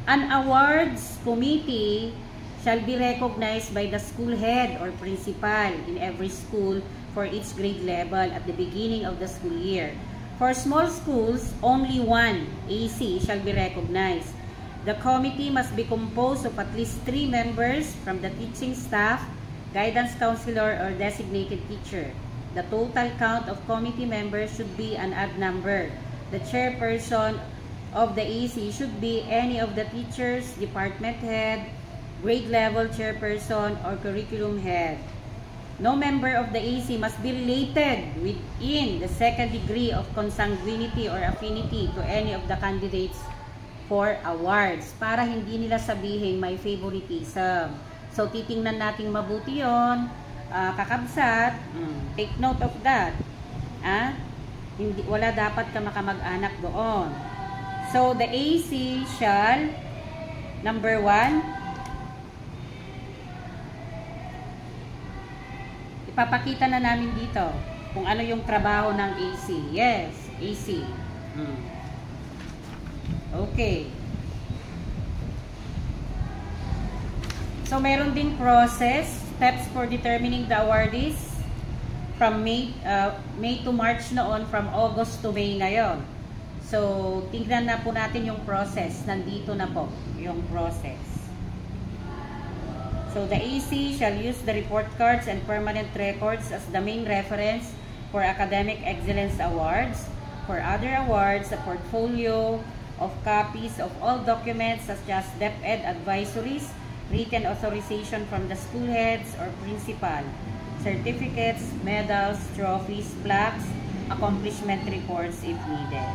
An awards committee shall be recognized by the school head or principal in every school for each grade level at the beginning of the school year. For small schools, only one AC shall be recognized. The committee must be composed of at least 3 members from the teaching staff, guidance counselor, or designated teacher. The total count of committee members should be an odd number. The chairperson of the AC should be any of the teachers, department head, grade level chairperson, or curriculum head. No member of the AC must be related within the second degree of consanguinity or affinity to any of the candidates for awards, para hindi nila sabihin may favoritism. So, titingnan natin mabuti yun, kakabsat, take note of that. Wala dapat ka makamag-anak doon. So, the AC shall, number 1, ipapakita na namin dito kung ano yung trabaho ng AC. Yes, AC. Okay. So, meron ding process, steps for determining the awardees from May to March noon, from August to May ngayon. So, tingnan na po natin yung process. Nandito na po yung process. So, the AC shall use the report cards and permanent records as the main reference for academic excellence awards. For other awards, a portfolio of copies of all documents such as DepEd advisories, written authorization from the school heads or principal, certificates, medals, trophies, plaques, accomplishment reports if needed.